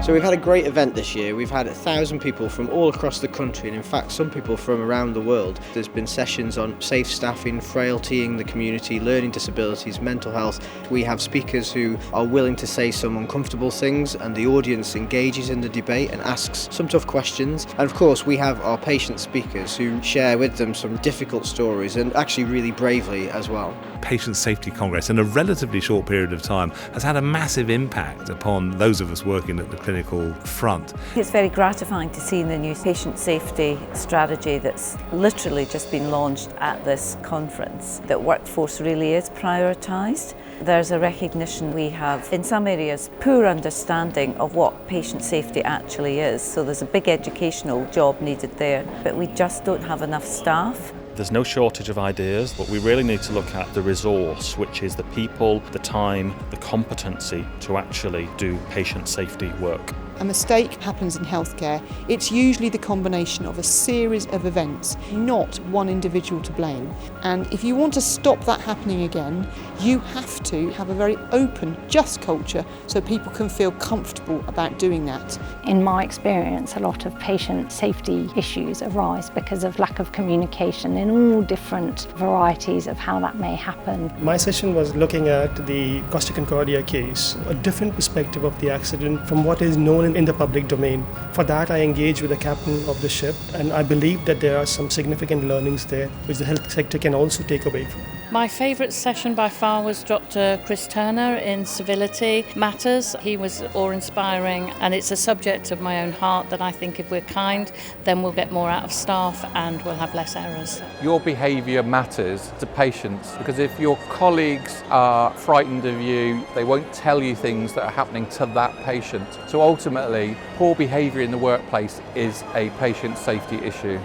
So we've had a great event this year. We've had 1,000 people from all across the country, and in fact some people from around the world. There's been sessions on safe staffing, frailtying the community, learning disabilities, mental health. We have speakers who are willing to say some uncomfortable things, and the audience engages in the debate and asks some tough questions. And of course we have our patient speakers who share with them some difficult stories, and actually really bravely as well. Patient Safety Congress in a relatively short period of time has had a massive impact upon those of us working at the clinical front. It's very gratifying to see the new patient safety strategy that's literally just been launched at this conference, that workforce really is prioritised. There's a recognition we have, in some areas, poor understanding of what patient safety actually is, so there's a big educational job needed there, but we just don't have enough staff. There's no shortage of ideas, but we really need to look at the resource, which is the people, the time, the competency to actually do patient safety work. A mistake happens in healthcare, it's usually the combination of a series of events, not one individual to blame. And if you want to stop that happening again, you have to have a very open, just culture so people can feel comfortable about doing that. In my experience, a lot of patient safety issues arise because of lack of communication in all different varieties of how that may happen. My session was looking at the Costa Concordia case, a different perspective of the accident from what is known in the public domain. For that, I engaged with the captain of the ship, and I believe that there are some significant learnings there which the health sector can also take away from. My favourite session by far was Dr. Chris Turner in Civility Matters. He was awe-inspiring, and it's a subject of my own heart that I think if we're kind, then we'll get more out of staff and we'll have less errors. Your behaviour matters to patients, because if your colleagues are frightened of you, they won't tell you things that are happening to that patient. So ultimately, poor behaviour in the workplace is a patient safety issue.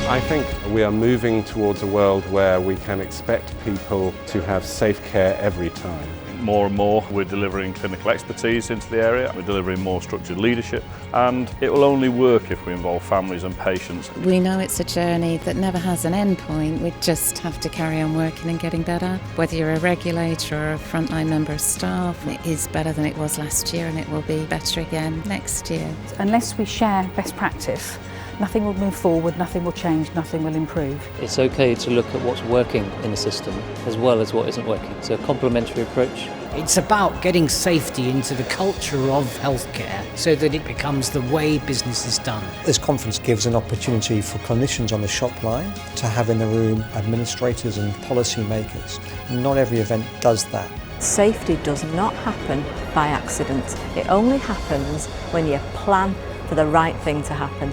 I think we are moving towards a world where we can expect people to have safe care every time. More and more we're delivering clinical expertise into the area, we're delivering more structured leadership, and it will only work if we involve families and patients. We know it's a journey that never has an end point. We just have to carry on working and getting better. Whether you're a regulator or a frontline member of staff, it is better than it was last year, and it will be better again next year. Unless we share best practice, nothing will move forward, nothing will change, nothing will improve. It's okay to look at what's working in the system as well as what isn't working. It's a complementary approach. It's about getting safety into the culture of healthcare so that it becomes the way business is done. This conference gives an opportunity for clinicians on the shop line to have in the room administrators and policy makers. Not every event does that. Safety does not happen by accident. It only happens when you plan for the right thing to happen.